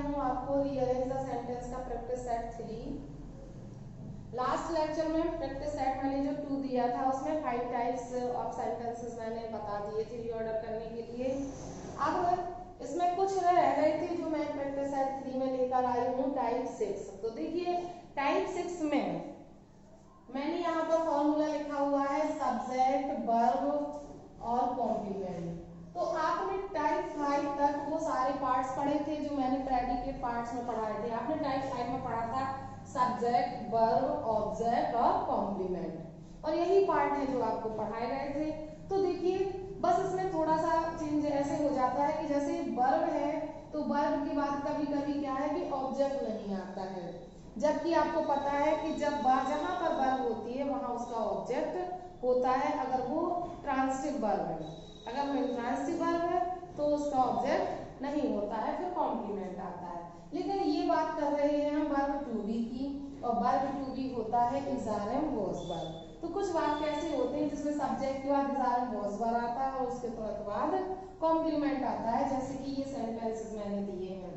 हूँ आपको rearrange the sentence का प्रैक्टिस सेट 3। लास्ट लेक्चर में प्रैक्टिस सेट मैंने जो 2 दिया था उसमें 5 टाइप्स ऑफ सेंटेंसेस मैंने बता दिए थे रीऑर्डर करने के लिए। अब इसमें कुछ रह गए थे जो मैं प्रैक्टिस सेट 3 में लेकर आई हूँ, टाइप 6। तो देखिए टाइप 6 में मैंने यहाँ पर फॉर्मूला लिखा हुआ है सब्जेक्ट, वर्ब और कॉम्प्लीमेंट। तो आपने टाइप 5 तक वो सारे पार्ट्स पढ़े थे जो मैंने प्रेडिकेट पार्ट्स में पढ़ाए थे। आपने टाइप 5 में पढ़ा था सब्जेक्ट, वर्ब, ऑब्जेक्ट और कॉम्प्लीमेंट, और यही पार्ट है जो आपको पढ़ाए गए थे। तो देखिए बस इसमें थोड़ा सा चेंज ऐसे हो जाता है कि जैसे वर्ब है तो वर्ब के बाद कभी कभी क्या है कि ऑब्जेक्ट नहीं आता है, जबकि आपको पता है कि जब जहां पर वर्ब होती है वहां उसका ऑब्जेक्ट होता है अगर वो ट्रांजिटिव वर्ब है। अगर वो इंट्रांजिटिव वर्ब है तो उसका ऑब्जेक्ट नहीं होता है, फिर कॉम्प्लीमेंट आता है। लेकिन ये बात कर रहे हैं हम वर्ब टू बी की, और वर्ब टू बी होता है is are am was verb. तो कुछ वाक्य ऐसे होते हैं जिसमें सब्जेक्ट के बाद is are am was verb आता है और उसके तुरंत बाद कॉम्प्लीमेंट आता है, जैसे कि ये सेंटेंसेस मैंने दिए हैं।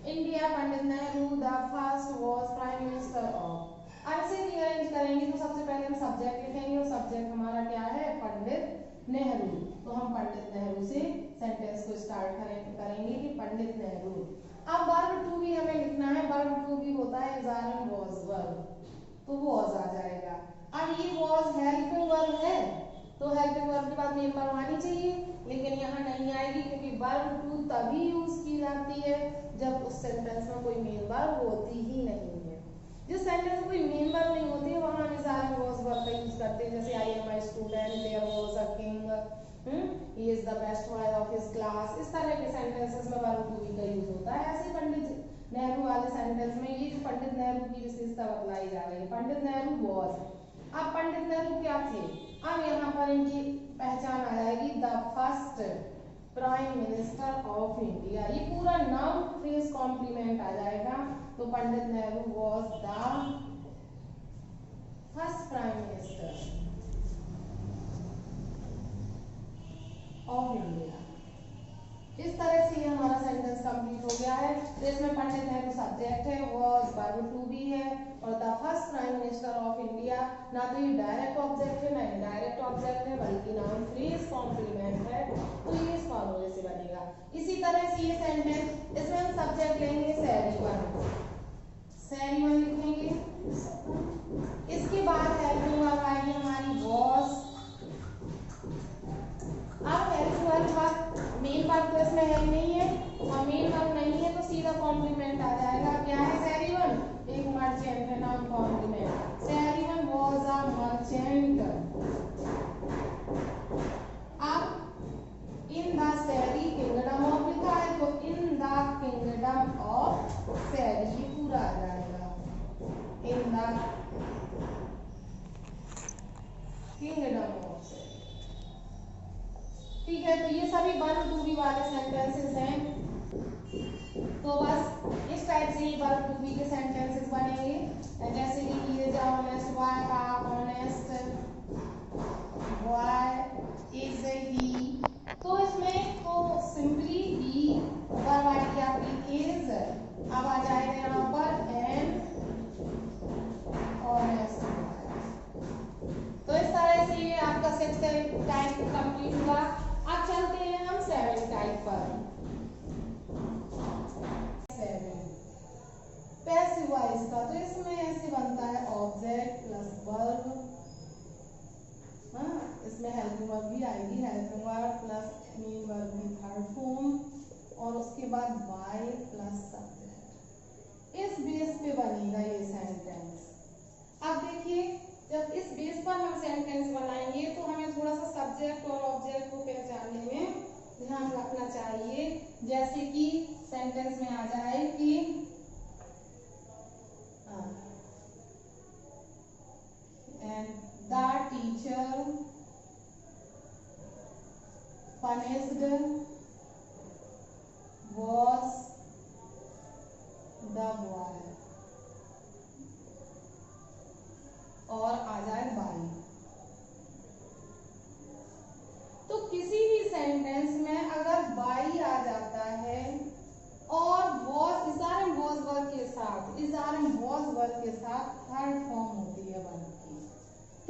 India Pandit Nehru the first was prime minister of. अब इसे रीअरेंज करेंगे तो सबसे पहले हम सब्जेक्ट लिखेंगे और सब्जेक्ट हमारा क्या है, पंडित नेहरू। तो हम पंडित नेहरू से सेंटेंस को स्टार्ट करेंगे कि पंडित नेहरू। अब वर्ब टू भी हमें लिखना है, वर्ब टू भी होता है is are am was verb, तो वॉज आ जाएगा। अब ये वॉज हेल्पिंग वर्ब है तो हेल्पिंग वर्ब के बाद मेन वर्ब आनी चाहिए, लेकिन यहाँ नहीं आएगी क्योंकि वर्ब टू तभी यूज की जाती है जब उस सेंटेंस में कोई मेन वर्ब होती ही नहीं है। जिस सेंटेंस में कोई मेन वर्ब नहीं होती है वहां हम is are am was verb का यूज करते हैं, जैसे I am a student, there was a king, he is the best boy of his class. इस तरह के सेंटेंसेस में वर्ब टू बी का यूज होता है। ऐसे पंडित नेहरू वाले सेंटेंस में ये जो पंडित नेहरू की विशेषता बतलाई जा रही है, पंडित नेहरू वॉज। अब पंडित नेहरू क्या थे, अब यहाँ पर इनकी पहचान आ जाएगी, the first prime minister of India. ये पूरा नाउन फ्रेज कॉम्प्लीमेंट आ जाएगा। तो Pandit Nehru was the first prime minister of India. इस तरह से ये हमारा सेंटेंस कंप्लीट हो गया है। तो इसमें पंडित नेहरू सब्जेक्ट है, वॉज वर्ब टू बी है, और the first prime minister of India ना तो ये डायरेक्ट ऑब्जेक्ट है ना इनडायरेक्ट ऑब्जेक्ट है, बल्कि नाउन फ्रेज कॉम्प्लीमेंट है। तो ये इस फॉर्मूले से बनेगा। इसी तरह से ये सेंटेंस, इसमें हम सब्जेक्ट लेंगे सैरीवन, सैरीवन लिखेंगे। इसके बाद हेल्पिंग वर्ब आएगी हमारी वॉज। अब हेल्पिंग वर्ब मेन वर्ब तो इसमें है ही नहीं है, और मेन वर्ब नहीं है तो सीधा कॉम्प्लीमेंट आ जाएगा। क्या है सैरीवन, एक मर्चेंट है, नाउन कॉम्प्लीमेंट। सैरीवन वाज अ मर्चेंट। अब इन द सैरी किंगडम ऑफ लिखा है तो इन द किंगडम ऑफ सैरी, ये पूरा आ जाएगा, इन द किंगडम ऑफ सैरी। ठीक है, तो ये सभी वर्ब टू बी वाले सेंटेंसेस हैं। तो बस इस टाइप से वर्ब टू बी के सेंटेंसेस बनेंगे, जैसे कि he is honest, why are honest, why is he. तो इसमें तो सिंपली ही वर्ब आएगी आपकी इज, अब आ जाएगा यहाँ पर एंड ऑनेस्ट। तो इस तरह से ये आपका 6th टाइप कंप्लीट हुआ। अब चलते हैं हम 7 टाइप पर। पैसिव वॉइस का, तो इसमें ऐसे बनता है ऑब्जेक्ट प्लस वर्ब। हाँ, इसमें हेल्पिंग वर्ब भी आएगी, helping verb plus main verb की थर्ड फॉर्म, और उसके बाद बाय प्लस सब्जेक्ट। इस बेस पे बनेगा ये सेंटेंस। अब देखिए जब इस बेस पर हम सेंटेंस बनाएंगे तो हमें थोड़ा सा सब्जेक्ट और ऑब्जेक्ट को पहचानने में ध्यान रखना चाहिए। जैसे कि सेंटेंस में आ जाए कि the teacher punished was the boy, और आ जाए बाई। तो किसी भी सेंटेंस में अगर बाई आ जाता है और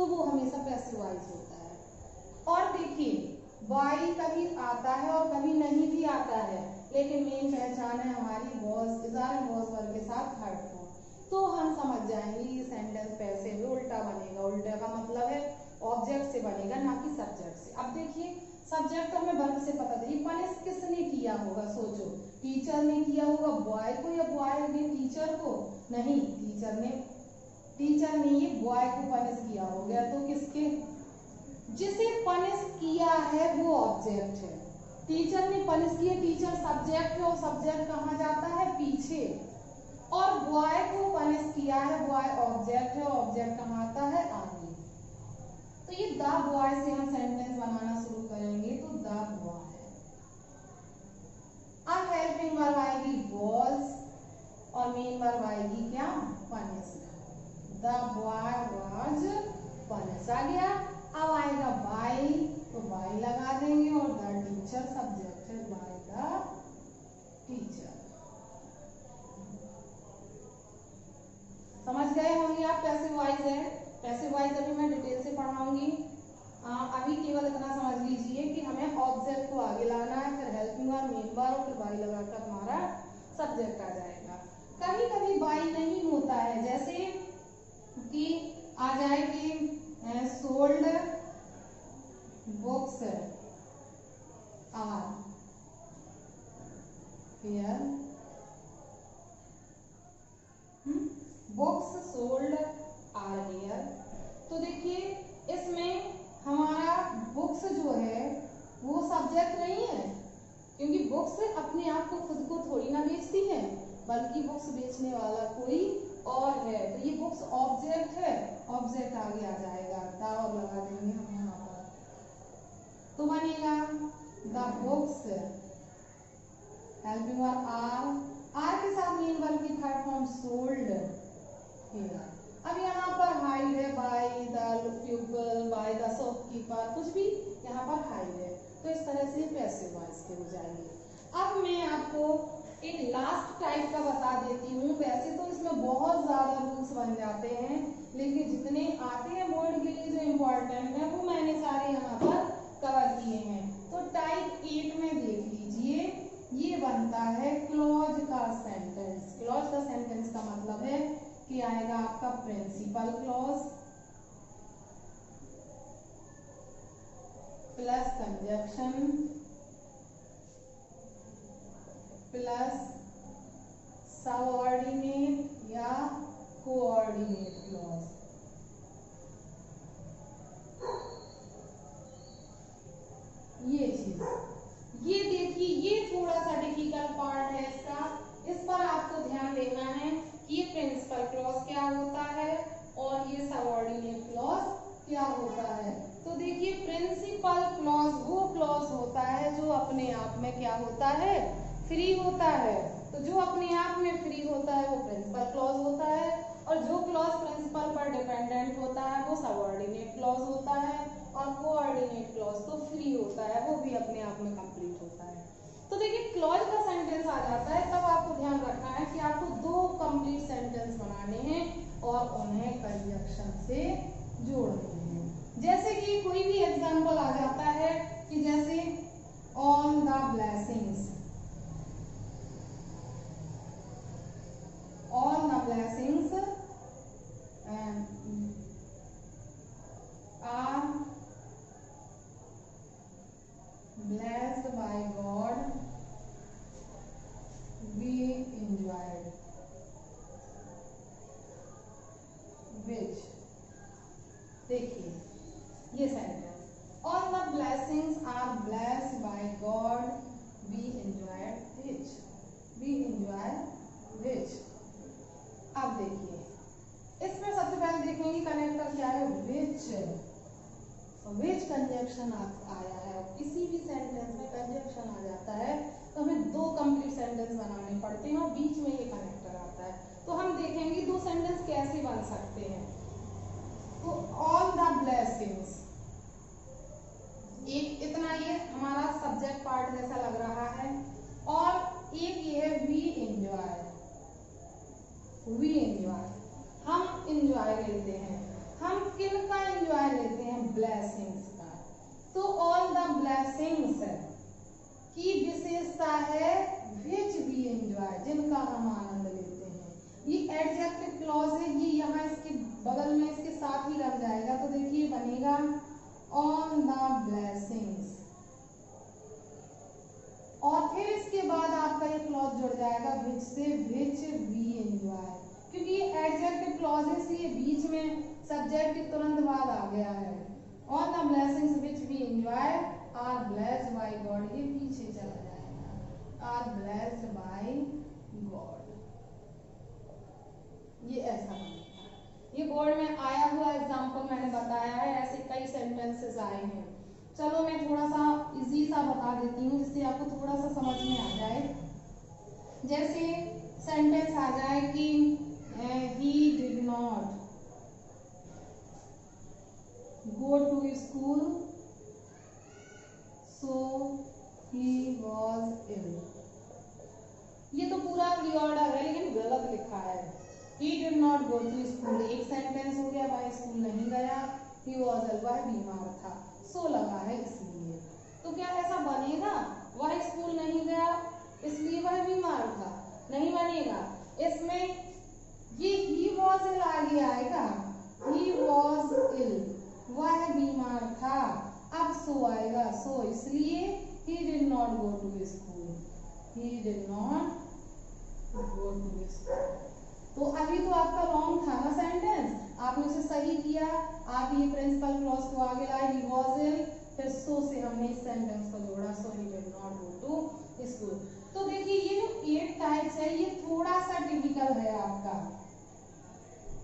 वो हमेशा पैसिव वॉइस होता है। और देखिए वाई कभी आता है और कभी नहीं भी आता है, लेकिन मेन पहचान है हमारी वॉज, इज़ार एंड वॉज वर्ब के साथ थर्ड फॉर्म। तो हम समझ जाएंगे ये सेंटेंस पैसिव उल्टा बनेगा। उल्टा का मतलब है ऑब्जेक्ट से बनेगा, ना कि सब्जेक्ट से। अब देखिए सब्जेक्ट तो हमें वर्ब से पता था, ये पनिश किसने किया होगा? सोचो, टीचर ने किया होगा बॉय को या बॉय ने टीचर को? नहीं, टीचर ने ये बॉय को पनिश किया हो गया। तो किसके, जिसे पनिश किया है वो ऑब्जेक्ट है। टीचर ने पनिश किया, टीचर सब्जेक्ट है और सब्जेक्ट कहाँ जाता है? पीछे। और बॉय को पनिश किया है, बॉय ऑब्जेक्ट है, ऑब्जेक्ट कहाँ आता है? आगे। तो ये द बॉय से हम सेंटेंस बनाना शुरू करेंगे। तो द बॉय, अब हेल्पिंग वर्ब आएगी वॉज और मेन वर्ब आएगी क्या? Punished. The boy was punished आ गया। अब आएगा बाय, तो बाय लगा देंगे और द टीचर सब्जेक्ट है, बाय द टीचर। समझ गए होंगे आप पैसिव वॉइस है। पैसिव वॉइस अभी मैं डिटेल से पढ़ाऊंगी। अभी केवल इतना समझ लीजिए कि हमें ऑब्जेक्ट को आगे लाना है, फिर हेल्पिंग वर्ब, मेन वर्ब और फिर बाय लगाकर हमारा सब्जेक्ट आ जाएगा। कभी कभी बाय नहीं होता है, जैसे कि आ जाए कि sold books are here, books sold are here. तो देखिए इसमें हमारा बुक्स जो है वो सब्जेक्ट नहीं है, क्योंकि बुक्स अपने आप को खुद को थोड़ी ना बेचती है, बल्कि बुक्स बेचने वाला कोई और है। तो ये बुक्स ऑब्जेक्ट है, ऑब्जेक्ट आगे आ जाएगा, द और लगा देंगे हम यहाँ पर, तो बनेगा the books helping verb are के साथ मेन वर्ब की थर्ड फॉर्म सोल्ड हियर। अब यहाँ पर हाइड है, by the people, by the shopkeeper, कुछ भी यहाँ पर हाइड है। तो इस तरह से पैसिव वॉइस के हो जाएंगे। अब मैं आपको एक लास्ट टाइप का बता देती हूँ। वैसे तो इसमें बहुत ज्यादा रूल्स बन जाते हैं, लेकिन जितने आते हैं बोर्ड के लिए जो इम्पोर्टेंट है वो मैंने सारे यहाँ पर कवर किए हैं। तो टाइप 8 में देख लीजिए, ये बनता है क्लॉज का सेंटेंस। क्लॉज का सेंटेंस का मतलब है कि आएगा आपका principal clause plus conjunction plus subordinate या कोऑर्डिनेट क्लॉज। ये चीज, ये देखिए, ये थोड़ा सा डिफिकल्ट पार्ट है इसका। इस पर आपको ध्यान देना है कि ये प्रिंसिपल क्लॉज क्या होता है और ये सबऑर्डिनेट क्लॉज क्या होता है। तो देखिए प्रिंसिपल क्लॉज वो क्लॉज होता है जो अपने आप में क्या होता है? फ्री होता है। तो जो अपने आप में फ्री होता है वो प्रिंसिपल क्लॉज होता है, और जो क्लॉज प्रिंसिपल पर डिपेंडेंट होता है वो सबऑर्डिनेट क्लॉज होता है, और कोऑर्डिनेट क्लॉज तो फ्री होता है, वो भी अपने आप में कंप्लीट होता है। तो देखिए क्लॉज का सेंटेंस आ जाता है, तब आपको ध्यान रखना है कि आपको 2 कंप्लीट सेंटेंस बनाने हैं और उन्हें कंजक्शन से जोड़ने हैं। जैसे कि कोई भी एग्जांपल आ जाता है कि जैसे on the blessings, all the blessings are blessed by God, be enjoyed, which, देखिए ये sentence, all the blessings are blessed by God, be enjoyed which, be enjoyed which। अब देखिए इसमें सबसे पहले देखेंगे कनेक्टर क्या है, विच। विच कंजक्शन आया है। किसी भी सेंटेंस में कंजक्शन आ जाता है तो हमें 2 कंप्लीट सेंटेंस बनाने पड़ते हैं और बीच में ये कनेक्टर आता है। तो हम देखेंगे 2 सेंटेंस कैसे बन सकते हैं। तो ऑल द ब्लेसिंग्स, एक इतना ये हमारा सब्जेक्ट पार्ट जैसा लग रहा है, और एक ये है वी एंजॉय, वी एंजॉय, हम एंजॉय लेते हैं। हम किन का एंजॉय ब्लेसिंग्स की विशेषता है विच वी एंजॉय, जिनका हम आनंद लेते हैं। ये एडजेक्टिव क्लॉज है, ये यहाँ इसके बगल में इसके साथ ही लग जाएगा, तो देखिए बनेगा ऑन द ब्लेसिंग्स, और फिर इसके बाद आपका ये क्लॉज जुड़ जाएगा विच से, विच वी एंजॉय, क्योंकि ये एडजेक्टिव क्लॉज है इसलिए बीच में सब्जेक्ट के तुरंत बाद आ गया है। On the blessings which we enjoy are blessed by God, ये पीछे चला जाएगा, आर ब्लेस्ड बाय गॉड, ये ऐसा बनेगा। ये बोर्ड में आया हुआ एग्जाम्पल मैंने बताया है, ऐसे कई सेंटेंसेस आए हैं। चलो मैं थोड़ा सा इजी सा बता देती हूँ जिससे आपको थोड़ा सा समझ में आ जाए। जैसे सेंटेंस आ जाए कि he did not go to school so he was ill, ये तो पूरा रीऑर्डर है लेकिन गलत लिखा है। he did not go to school एक सेंटेंस हो गया, वह स्कूल नहीं गया, he was ill वह बीमार था, सो लगा है इसलिए, तो क्या ऐसा बनेगा वह स्कूल नहीं गया इसलिए वह बीमार था? नहीं बनेगा। इसमें ये he was ill आगे आएगा, he was ill वह बीमार था, अब सो आएगा, सो इसलिए he did not go to school, he did not go to school। तो अभी तो आपका रॉन्ग था ना सेंटेंस, आपने उसे सही किया, आप ये प्रिंसिपल क्लॉज को आगे लाए, he was ill, फिर सो से हमने इस सेंटेंस को जोड़ा, so he did not go to school। तो देखिए ये जो 8 टाइप्स है ये थोड़ा सा टिपिकल है आपका,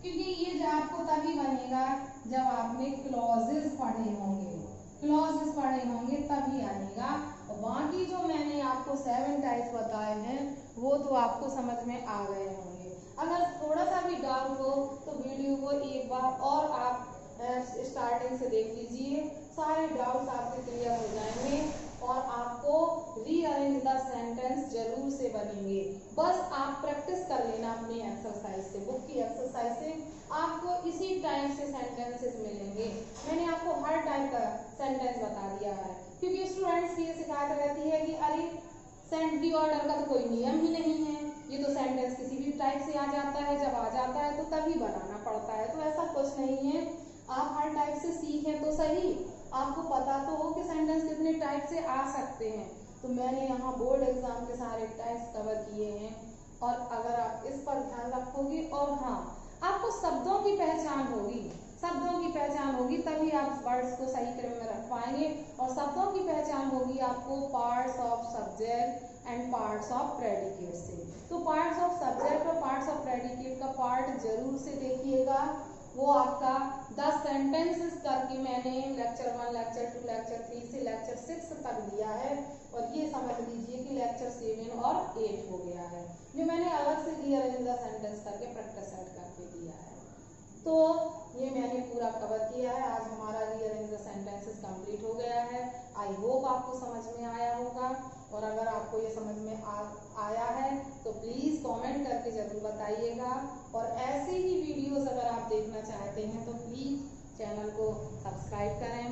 क्योंकि ये जो आपको तभी बनेगा जब आपने क्लॉजेस पढ़े होंगे, क्लॉजेस पढ़े होंगे तभी आएगा। और बाकी जो मैंने आपको 7 टाइप्स बताए हैं वो तो आपको समझ में आ गए होंगे। अगर थोड़ा सा भी डाउट हो तो वीडियो को एक बार और आप स्टार्टिंग से देख लीजिए, सारे डाउट्स आपके क्लियर हो जाएंगे और आपको रीअरेंज द सेंटेंस जरूर से बनेंगे। बस आप प्रैक्टिस कर लेना अपनी एक्सरसाइज से, बुक की एक्सरसाइज से आपको इसी टाइप से सेंटेंसेस मिलेंगे। मैंने आपको हर टाइप का सेंटेंस बता दिया है, क्योंकि स्टूडेंट्स की ये शिकायत रहती है कि अरे सेंट ऑर्डर का तो कोई नियम ही नहीं है, ये तो सेंटेंस किसी भी टाइप से आ जाता है, जब आ जाता है तो तभी बनाना पड़ता है। तो ऐसा कुछ नहीं है, आप हर टाइप से सीखें तो सही, आपको पता तो हो कि सेंटेंस कितने टाइप से आ सकते हैं। तो मैंने यहाँ बोर्ड एग्जाम के सारे टाइप्स कवर किए हैं, और अगर आप इस पर ध्यान रखोगे और हाँ आपको शब्दों की पहचान होगी, शब्दों की पहचान होगी तभी आप वर्ड्स को सही क्रम में रख पाएंगे। और शब्दों की पहचान होगी आपको parts of subject and parts of predicate से। तो पार्ट्स ऑफ सब्जेक्ट और पार्ट्स ऑफ प्रेडिकेट का पार्ट जरूर से देखिएगा, वो आपका 10 सेंटेंसेस करके मैंने लेक्चर 1, लेक्चर 2, लेक्चर 3 से लेक्चर 6 तक दिया है, और ये समझ लीजिए कि लेक्चर 7 और 8 हो गया है, जो मैंने अलग से रीअरेंज द सेंटेंस करके प्रैक्टिस सेट करके दिया है। तो ये मैंने पूरा कवर किया है। आज हमारा रीअरेंज द सेंटेंसेस कंप्लीट हो गया है। आई होप आपको समझ में आया होगा, और अगर आपको ये समझ में आया है तो प्लीज कमेंट करके जरूर बताइएगा। और ऐसे ही वीडियोस अगर आप देखना चाहते हैं तो प्लीज चैनल को सब्सक्राइब करें।